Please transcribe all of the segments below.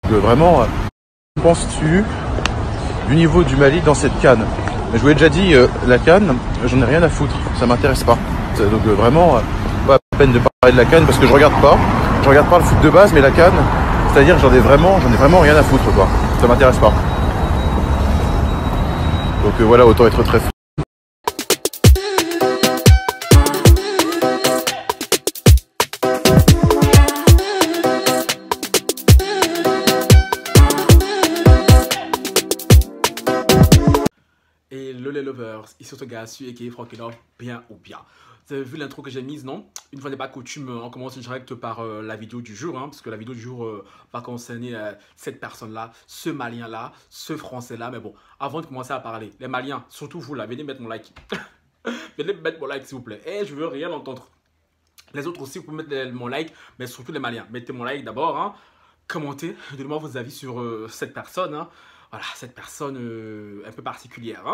Vraiment, que penses-tu du niveau du Mali dans cette CAN? Mais je vous l'ai déjà dit, la CAN, j'en ai rien à foutre, ça m'intéresse pas. Donc vraiment, pas la peine de parler de la CAN parce que je regarde pas le foot de base, mais la CAN, c'est-à-dire j'en ai vraiment rien à foutre quoi. Ça m'intéresse pas. Donc voilà, autant être très fou. Et les lovers, ici sur Gassu et qui est Francky Love, bien ou bien. Vous avez vu l'intro que j'ai mise, non? Une fois n'est pas coutume, on commence direct par la vidéo du jour, parce que la vidéo du jour va concerner cette personne-là, ce Malien-là, ce Français-là. Mais bon, avant de commencer à parler, les Maliens, surtout vous là, venez mettre mon like. Venez mettre mon like s'il vous plaît. Et je veux rien entendre. Les autres aussi, vous pouvez mettre mon like, mais surtout les Maliens. Mettez mon like d'abord, commentez, donnez-moi vos avis sur cette personne, Voilà, cette personne un peu particulière,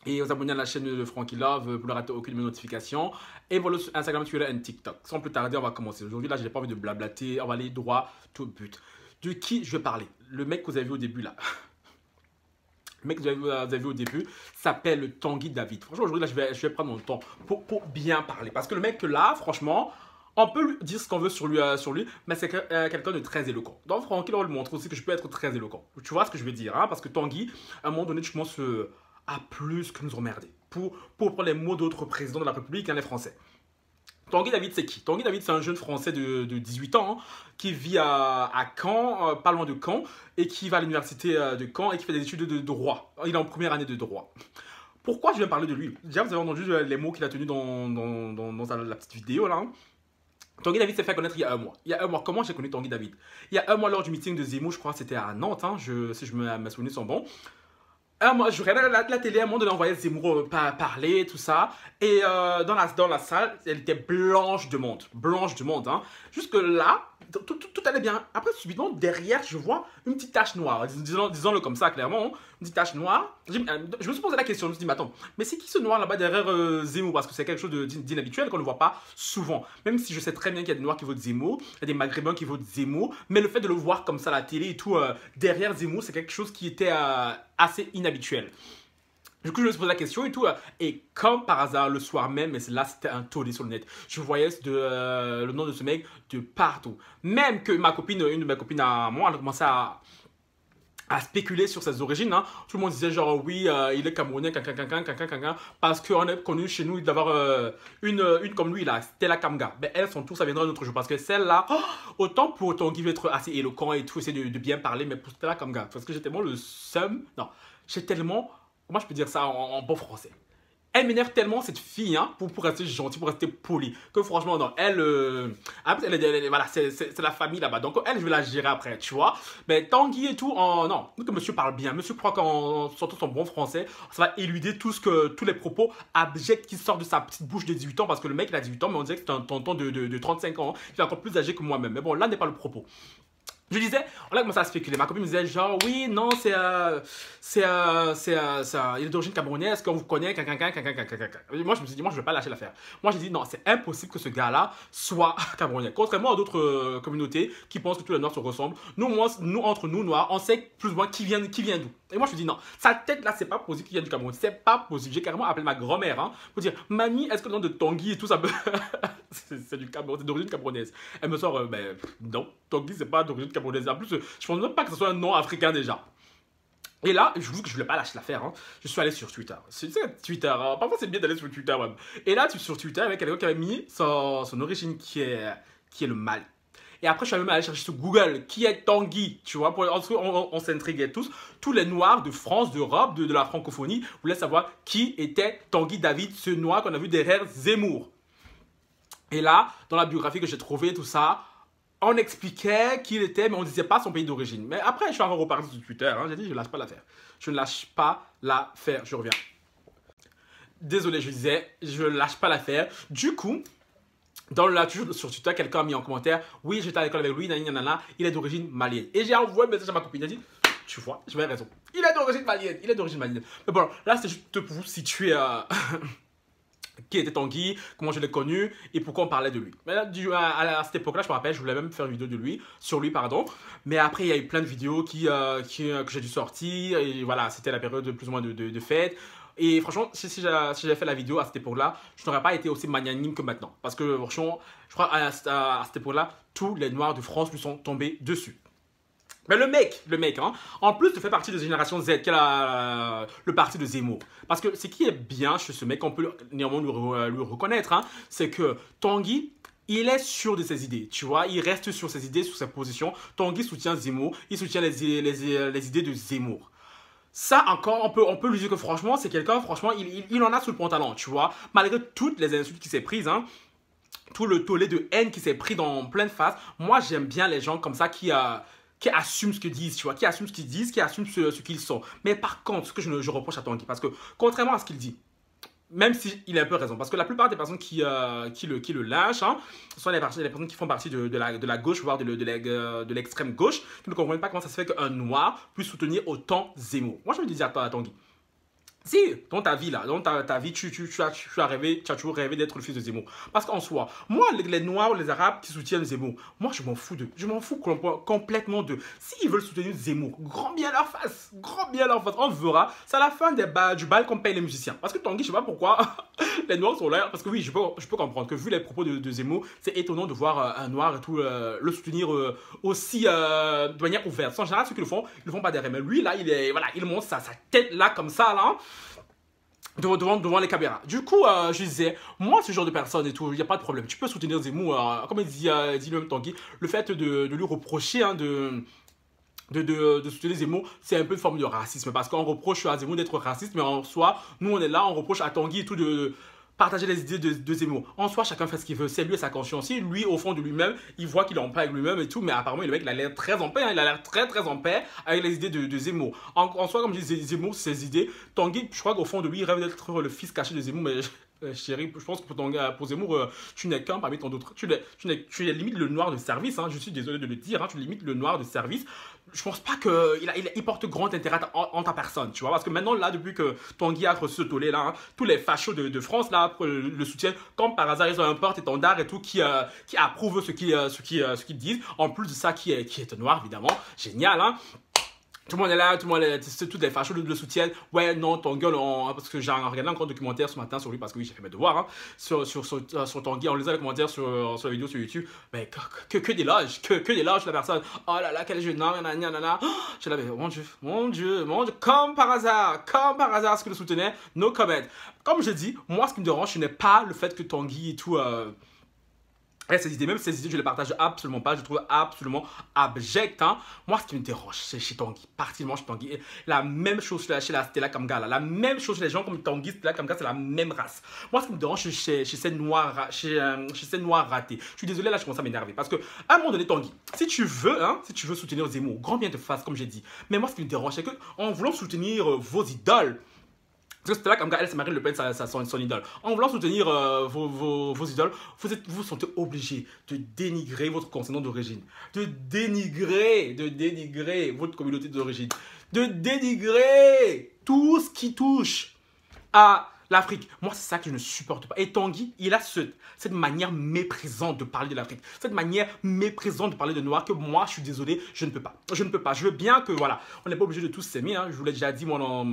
Et vous abonnez à la chaîne de Francky Love pour ne rater aucune de mes notifications. Et voilà sur Instagram, Twitter et TikTok. Sans plus tarder, on va commencer. Aujourd'hui, là, je n'ai pas envie de blablater. On va aller droit au but. De qui je vais parler? Le mec que vous avez vu au début, là. Le mec que vous avez vu au début s'appelle Tanguy David. Franchement, aujourd'hui, là, je vais prendre mon temps pour bien parler. Parce que le mec là, franchement, on peut lui dire ce qu'on veut sur lui, mais c'est quelqu'un de très éloquent. Donc, Francky Love le montre aussi que je peux être très éloquent. Tu vois ce que je veux dire, Parce que Tanguy, à un moment donné, tu commences à plus que nous emmerder. Pour prendre les mots d'autres présidents de la République, les Français. Tanguy David, c'est qui? Tanguy David, c'est un jeune Français de 18 ans qui vit à Caen, pas loin de Caen, et qui va à l'université de Caen et qui fait des études de droit. Il est en première année de droit. Pourquoi je viens parler de lui? Déjà, vous avez entendu les mots qu'il a tenus dans la petite vidéo, là. Tanguy David s'est fait connaître il y a un mois. Il y a un mois, comment j'ai connu Tanguy David? Il y a un mois, lors du meeting de Zemmour, je crois que c'était à Nantes, si je mes souvenirs sont bons. Moi, je regardais la télé, à un moment donné, on voyait Zemmour parler, tout ça. Et dans la salle, elle était blanche de monde. Blanche de monde, Jusque là, tout allait bien. Après, subitement, derrière, je vois une petite tache noire. Disons-le comme ça, clairement. Une petite tache noire. Je me suis posé la question, je me suis dit, mais attends, mais c'est qui ce noir là-bas derrière Zemmour? Parce que c'est quelque chose d'inhabituel qu'on ne voit pas souvent. Même si je sais très bien qu'il y a des noirs qui votent Zemmour, il y a des maghrébins qui votent Zemmour. Mais le fait de le voir comme ça à la télé et tout, derrière Zemmour, c'est quelque chose qui était assez inhabituel. Du coup, je me suis posé la question et tout. Et comme par hasard, le soir même, mais là, c'était un tollé sur le net. Je voyais le nom de ce mec de partout. Même que une de mes copines à moi, elle a commencé à spéculer sur ses origines. Tout le monde disait genre, oui, il est camerounais, parce qu'on est connu chez nous d'avoir une comme lui, là, Stella Kamga. Ben, elles sont tous, ça viendra un autre jour. Parce que celle-là, autant pour Tanguy veut être assez éloquent et tout, essayer de bien parler, mais pour Stella Kamga, parce que j'ai tellement le seum. Non, j'ai tellement. Comment je peux dire ça en bon français? Elle m'énerve tellement cette fille, pour rester gentil, pour rester poli, que franchement, non, voilà, c'est la famille là-bas. Donc, elle, je vais la gérer après, tu vois. Mais Tanguy et tout, non, que monsieur parle bien. Monsieur croit qu'en sortant son bon français, ça va éluder tous les propos abjects qui sortent de sa petite bouche de 18 ans. Parce que le mec, il a 18 ans, mais on dirait que c'est un tonton de 35 ans. Il est encore plus âgé que moi-même. Mais bon, là n'est pas le propos. Je disais, on a commencé à spéculer. Ma copine me disait genre, oui, non, il est d'origine camerounaise, est-ce qu'on vous connaît, Moi, je me suis dit, moi, je ne vais pas lâcher l'affaire. Moi, j'ai dit, non, c'est impossible que ce gars-là soit camerounais. Contrairement à d'autres communautés qui pensent que tous les Noirs se ressemblent, nous, entre nous, Noirs, on sait plus ou moins qui vient d'où. Et moi, je me dis, non, sa tête là, c'est pas possible qu'il vienne du Cameroun. C'est pas possible. J'ai carrément appelé ma grand-mère, pour dire, mamie, est-ce que le nom de Tanguy et tout ça, c'est du Cameroun, c'est d'origine camerounaise. Elle me sort, non, Tanguy, c'est pas d'origine camerounaise. En plus, je pense même pas que ce soit un nom africain déjà. Et là, je vous dis que je voulais pas lâcher l'affaire. Je suis allé sur Twitter. C'est Twitter. Parfois, c'est bien d'aller sur Twitter même. Et là, sur Twitter, il y avait quelqu'un qui avait mis son origine qui est le Mali. Et après, je suis même allé chercher sur Google qui est Tanguy, tu vois. On s'intriguait tous. Tous les Noirs de France, d'Europe, de la francophonie voulaient savoir qui était Tanguy David, ce noir qu'on a vu derrière Zemmour. Et là, dans la biographie que j'ai trouvée, tout ça, on expliquait qui il était, mais on ne disait pas son pays d'origine. Mais après, je suis encore reparti sur Twitter. J'ai dit, je ne lâche pas l'affaire. Je ne lâche pas l'affaire. Je reviens. Désolé, je disais, je ne lâche pas l'affaire. Du coup, toujours sur Twitter, quelqu'un a mis en commentaire, oui, j'étais à l'école avec lui, nanana, il est d'origine malienne. Et j'ai envoyé un message à ma copine. Elle a dit, tu vois, j'avais raison. Il est d'origine malienne. Il est d'origine malienne. Mais bon, là, c'est juste pour vous situer qui était Tanguy, comment je l'ai connu et pourquoi on parlait de lui. Mais là, à cette époque-là, je me rappelle, je voulais même faire une vidéo de lui, sur lui, pardon. Mais après, il y a eu plein de vidéos que j'ai dû sortir. Et voilà, c'était la période plus ou moins de fête. Et franchement, si j'avais fait la vidéo à cette époque-là, je n'aurais pas été aussi magnanime que maintenant. Parce que franchement, je crois à cette époque-là, tous les Noirs de France lui sont tombés dessus. Mais le mec, hein, en plus de faire partie de la génération Z, qui est le parti de Zemmour. Parce que ce qui est bien chez ce mec, on peut néanmoins lui reconnaître, hein, c'est que Tanguy, il est sûr de ses idées, tu vois, il reste sur ses idées, sur ses positions. Tanguy soutient Zemmour, il soutient les idées de Zemmour. Ça encore, on peut lui dire que franchement, c'est quelqu'un, franchement, il en a sous le pantalon, tu vois. Malgré toutes les insultes qu'il s'est prises, hein, tout le tollé de haine qui s'est pris dans pleine face, moi j'aime bien les gens comme ça qui assument ce qu'ils disent, tu vois, qui assument ce qu'ils disent, qui assument ce qu'ils sont. Mais par contre, ce que je reproche à Tanguy, parce que contrairement à ce qu'il dit, même s'il a un peu raison, parce que la plupart des personnes qui le lâchent, hein, sont les personnes qui font partie de la gauche, voire de l'extrême gauche, qui ne comprennent pas comment ça se fait qu'un noir puisse soutenir autant Zemmour. Moi, je me disais à Tanguy, si, dans ta vie là, dans ta vie, tu as toujours rêvé d'être le fils de Zemmour. Parce qu'en soi, moi, les Noirs ou les Arabes qui soutiennent Zemmour, moi je m'en fous d'eux. Je m'en fous complètement d'eux. S'ils veulent soutenir Zemmour, grand bien leur face. Grand bien leur face. On verra. C'est à la fin du bal qu'on paye les musiciens. Parce que Tanguy, je sais pas pourquoi les Noirs sont là. Parce que oui, je peux comprendre que vu les propos de Zemmour, c'est étonnant de voir un Noir et tout le soutenir aussi de manière ouverte. En général, ceux qui le font pas derrière. Mais lui, là, il monte sa tête là, comme ça, là. Devant les caméras. Du coup, je disais, moi, ce genre de personne et tout, il n'y a pas de problème. Tu peux soutenir Zemmour, comme il dit lui-même Tanguy, le fait de lui reprocher hein, de soutenir Zemmour, c'est un peu une forme de racisme. Parce qu'on reproche à Zemmour d'être raciste, mais en soi, nous, on est là, on reproche à Tanguy et tout de partager les idées de Zemmour. En soi, chacun fait ce qu'il veut. C'est lui et sa conscience. Si lui, au fond de lui-même, il voit qu'il est en paix avec lui-même et tout, mais apparemment, le mec, il a l'air très en paix. Hein, il a l'air très, très en paix avec les idées de Zemmour. En soi, comme je disais, Zemmour, ses idées, Tanguy, je crois qu'au fond de lui, il rêve d'être le fils caché de Zemmour, mais chérie, je pense que pour Zemmour, tu n'es qu'un parmi tant d'autres. Tu es limite le noir de service, hein, je suis désolé de le dire, hein, tu es limite le noir de service. Je pense pas qu'il porte grand intérêt en ta personne, tu vois, parce que maintenant, là, depuis que Tanguy a reçu ce tollé, là, hein, tous les fachos de France, là, le soutiennent, comme par hasard, ils ont un porte-étendard et tout, qui approuve ce qu'ils disent, en plus de ça, qui est noir, évidemment, génial, hein. Tout le monde est là, toutes les fachos le soutiennent. Ouais, non, Tanguy, parce que j'ai regardé encore un documentaire ce matin sur lui, parce que oui, j'ai fait mes devoirs, hein, sur Tanguy, en lisant les commentaires sur la vidéo sur YouTube. Mais que d'éloges, que d'éloges la personne. Oh là là, quel jeune homme, nanana. Je l'avais, mon Dieu, comme par hasard, ce que le soutenait, no comment. Comme je dis, moi, ce qui me dérange, ce n'est pas le fait que Tanguy et tout. Ces idées, même ces idées, je les partage absolument pas. Je les trouve absolument abjectes. Hein. Moi, ce qui me dérange, c'est chez Tanguy, particulièrement chez Tanguy. La même chose chez la Stella Kamga. La même chose chez les gens comme Tanguy, Stella Kamga, c'est la même race. Moi, ce qui me dérange chez ces noirs ratés. Je suis désolé, là, je commence à m'énerver. Parce que, à un moment donné, Tanguy, si tu veux soutenir Zemmour, grand bien de face, comme j'ai dit. Mais moi, ce qui me dérange, c'est qu'en voulant soutenir vos idoles, parce que Stella Kamga, elle, c'est Marine Le Pen, son idole. En voulant soutenir vos idoles, vous sentez obligé de dénigrer votre continent d'origine. De dénigrer votre communauté d'origine. De dénigrer tout ce qui touche à l'Afrique. Moi, c'est ça que je ne supporte pas. Et Tanguy, il a cette manière méprisante de parler de l'Afrique. Cette manière méprisante de parler de Noir que moi, je suis désolé, je ne peux pas. Je ne peux pas. Je veux bien que, voilà, on n'est pas obligé de tous s'aimer. Hein. Je vous l'ai déjà dit, moi, dans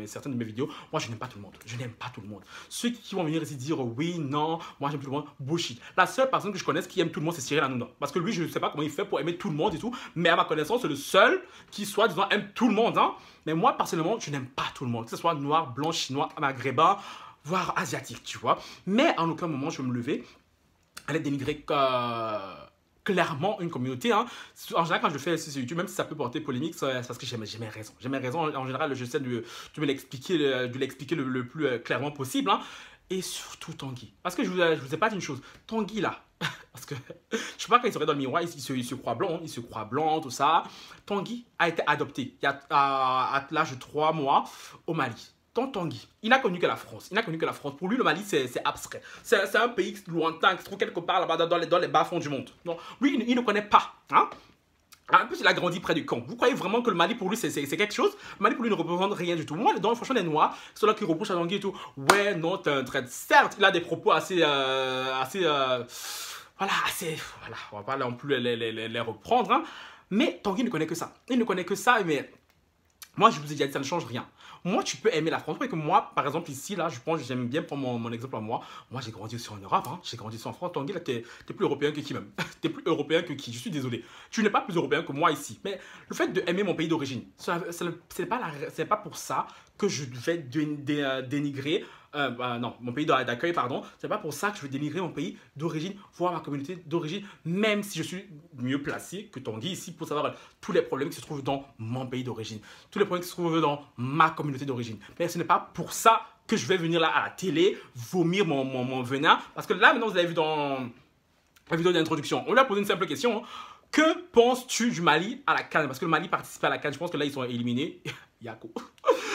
certaines de mes vidéos. Moi, je n'aime pas tout le monde. Je n'aime pas tout le monde. Ceux qui vont venir ici dire oui, non, moi, j'aime tout le monde, bullshit. La seule personne que je connaisse qui aime tout le monde, c'est Cyril Hanouna. Parce que lui, je ne sais pas comment il fait pour aimer tout le monde et tout. Mais à ma connaissance, c'est le seul qui, soit disant, aime tout le monde. Hein. Mais moi, personnellement, je n'aime pas tout le monde. Que ce soit noir, blanc, chinois, maghrébin, voire asiatique, tu vois. Mais en aucun moment, je vais me lever, aller dénigrer clairement une communauté. Hein. En général, quand je le fais sur YouTube, même si ça peut porter polémique, c'est parce que j'ai mes raisons. J'ai mes raisons. En général, j'essaie de l'expliquer le plus clairement possible. Hein. Et surtout Tanguy. Parce que je vous ai pas dit une chose. Tanguy, là, parce que je sais pas quand il serait dans le miroir, il se croit blanc, il se croit blanc, tout ça. Tanguy a été adopté à l'âge de 3 mois au Mali. Tanguy, il n'a connu que la France. Pour lui, le Mali, c'est abstrait. C'est un pays lointain qui se trouve quelque part là-bas dans les bas-fonds du monde. Non, lui, il ne connaît pas. Hein? En plus, il a grandi près du camp. Vous croyez vraiment que le Mali, pour lui, c'est quelque chose? Le Mali, pour lui, ne représente rien du tout. Moi, franchement, les Noirs, ceux là qui reprochent à Tanguy et tout, ouais, non, t'es un traître. Certes, il a des propos assez, voilà, assez, voilà, on va pas non plus les reprendre, hein. Mais Tanguy ne connaît que ça. Il ne connaît que ça, mais moi, je vous ai déjà dit, ça ne change rien. Moi, tu peux aimer la France. Parce que moi, par exemple, ici, là, je pense que j'aime bien prendre mon exemple à moi. Moi, j'ai grandi aussi en Europe. Hein. J'ai grandi aussi en France. Tanguy, là, t'es plus européen que qui même? T'es plus européen que qui? Je suis désolé. Tu n'es pas plus européen que moi ici. Mais le fait d'aimer mon pays d'origine, c'est pas pour ça que je vais dénigrer. Non, mon pays d'accueil, pardon. C'est pas pour ça que je vais dénigrer mon pays d'origine, voire ma communauté d'origine, même si je suis mieux placé que Tanguy ici pour savoir tous les problèmes qui se trouvent dans mon pays d'origine, tous les problèmes qui se trouvent dans ma communauté d'origine. Mais ce n'est pas pour ça que je vais venir là à la télé vomir mon venin, parce que là maintenant vous avez vu dans la vidéo d'introduction, on lui a posé une simple question. Hein. Que penses-tu du Mali à la CAN? Parce que le Mali participe à la CAN, je pense que là ils sont éliminés. Yako.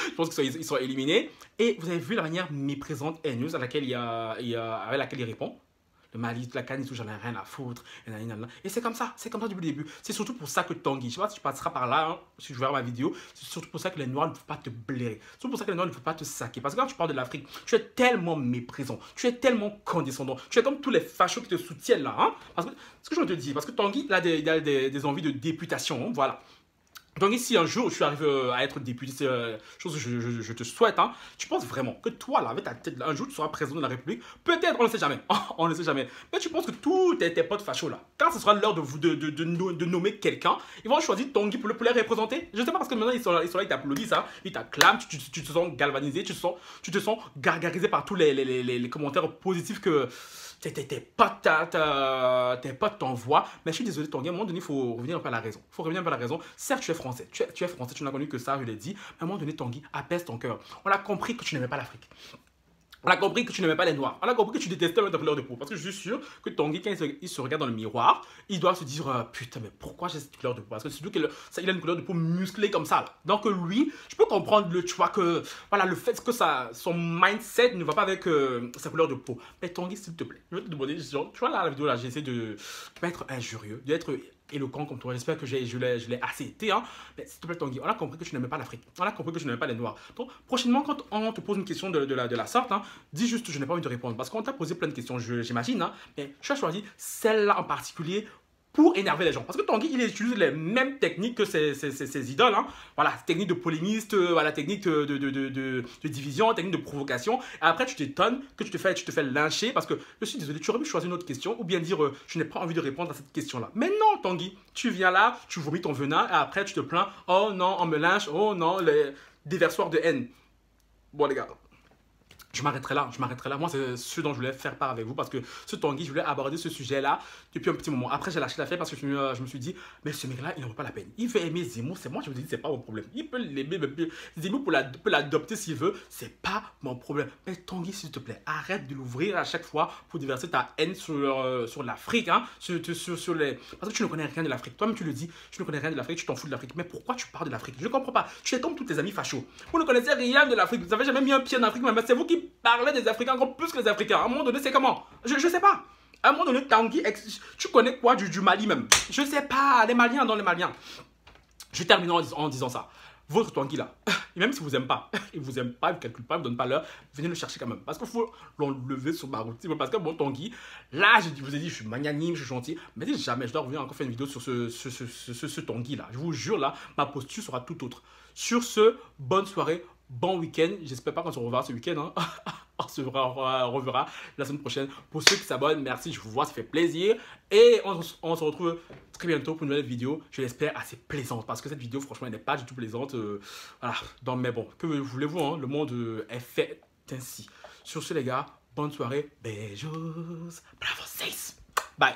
Je pense qu'ils sont éliminés. Et vous avez vu la manière méprisante, haineuse avec laquelle il répond. Le Mali, la CAN, j'en ai rien à foutre. Et c'est comme ça depuis le début. C'est surtout pour ça que Tanguy, je sais pas si tu passeras par là, hein, si je vais voir ma vidéo, c'est surtout pour ça que les Noirs ne peuvent pas te blairer. C'est surtout pour ça que les Noirs ne peuvent pas te saquer. Parce que quand tu parles de l'Afrique, tu es tellement méprisant, tu es tellement condescendant, tu es comme tous les fachos qui te soutiennent là. Hein, parce que, ce que je veux te dire, parce que Tanguy, il a des envies de députation, hein, voilà. Donc ici, un jour, je suis arrivé à être député, c'est chose que je te souhaite, hein. Tu penses vraiment que toi, là, avec ta tête, là, un jour, tu seras président de la République? Peut-être, on ne sait jamais. On ne sait jamais. Mais tu penses que tous tes potes fachos, là, quand ce sera l'heure de nommer quelqu'un, ils vont choisir Tanguy pour les représenter? Je ne sais pas, parce que maintenant, ils sont là, ils t'applaudissent, hein, ils t'acclament, tu te sens galvanisé, tu te sens gargarisé par tous les commentaires positifs que tes potes t'envoient. Mais je suis désolé, Tanguy, à un moment donné, il faut revenir un peu à la raison. Il faut revenir un peu à la raison. Certes, tu es français. Tu es français, tu n'as connu que ça, je l'ai dit. Mais à un moment donné, Tanguy, apaise ton cœur. On a compris que tu n'aimais pas l'Afrique. On a compris que tu n'aimais pas les Noirs. On a compris que tu détestais ta couleur de peau. Parce que je suis sûr que Tanguy, quand il se regarde dans le miroir, il doit se dire putain, mais pourquoi j'ai cette couleur de peau? Parce que surtout qu'il a une couleur de peau musclée comme ça. Là. Donc lui, je peux comprendre tu vois, que voilà, le fait que son mindset ne va pas avec sa couleur de peau. Mais Tanguy, s'il te plaît, je vais te demander, genre, tu vois là, la vidéo là, j'ai essayé de pas être injurieux, d'être éloquent comme toi. J'espère que je l'ai assez été. Hein. Mais s'il te plaît, Tanguy, on a compris que tu n'aimais pas l'Afrique. On a compris que tu n'aimais pas les Noirs. Donc, prochainement, quand on te pose une question de la sorte, hein, dis juste je n'ai pas envie de répondre. Parce qu'on t'a posé plein de questions, j'imagine. Hein, mais tu as choisi celle-là en particulier pour énerver les gens. Parce que Tanguy, il utilise les mêmes techniques que ses idoles. Hein. Voilà, technique de polémiste, voilà, technique de division, technique de provocation. Et après, tu t'étonnes que tu te fais lyncher parce que je suis désolé, tu aurais pu choisir une autre question ou bien dire je n'ai pas envie de répondre à cette question-là. Mais non, Tanguy, tu viens là, tu vomis ton venin et après, tu te plains. Oh non, on me lynche. Oh non, les déversoirs de haine. Bon, les gars. Je m'arrêterai là. Moi, c'est ce dont je voulais faire part avec vous parce que ce Tanguy, je voulais aborder ce sujet-là depuis un petit moment. Après, j'ai lâché l'affaire parce que je me suis dit, mais ce mec-là, il n'en vaut pas la peine. Il veut aimer Zemmour, c'est moi, je me dis, c'est pas mon problème. Il peut l'aimer, Zemmour peut l'adopter s'il veut, c'est pas mon problème. Mais Tanguy, s'il te plaît, arrête de l'ouvrir à chaque fois pour déverser ta haine sur l'Afrique, hein, sur les... Parce que tu ne connais rien de l'Afrique. Toi-même, tu le dis, tu ne connais rien de l'Afrique, tu t'en fous de l'Afrique. Mais pourquoi tu parles de l'Afrique? Je ne comprends pas. Tu es comme tous tes amis fachos. Vous ne connaissez rien de l'Afrique. Vous n'avez jamais mis un pied en Afrique, mais c'est vous qui parlez des Africains encore plus que les Africains. À un moment donné, c'est comment? Je sais pas. À un moment donné, Tanguy, tu connais quoi du Mali même? Je sais pas. Les Maliens, dans les Maliens. Je termine en disant ça. Votre Tanguy là, et même si vous n'aimez pas, il vous aime pas, il ne calcule pas, il ne donne pas l'heure, venez le chercher quand même. Parce qu'il faut l'enlever sur ma route. Parce que bon Tanguy, là je vous ai dit, je suis magnanime, je suis gentil, mais si jamais je dois revenir encore faire une vidéo sur ce Tanguy là, je vous jure là, ma posture sera tout autre. Sur ce, bonne soirée, bon week-end. J'espère pas qu'on se reverra ce week-end. Hein. On se reverra la semaine prochaine. Pour ceux qui s'abonnent, merci, je vous vois, ça fait plaisir. Et on se retrouve très bientôt pour une nouvelle vidéo. Je l'espère assez plaisante parce que cette vidéo, franchement, elle n'est pas du tout plaisante. Voilà, donc, mais bon, que voulez-vous, hein, le monde est fait ainsi. Sur ce, les gars, bonne soirée. Beijos. Bravo, 6. Bye.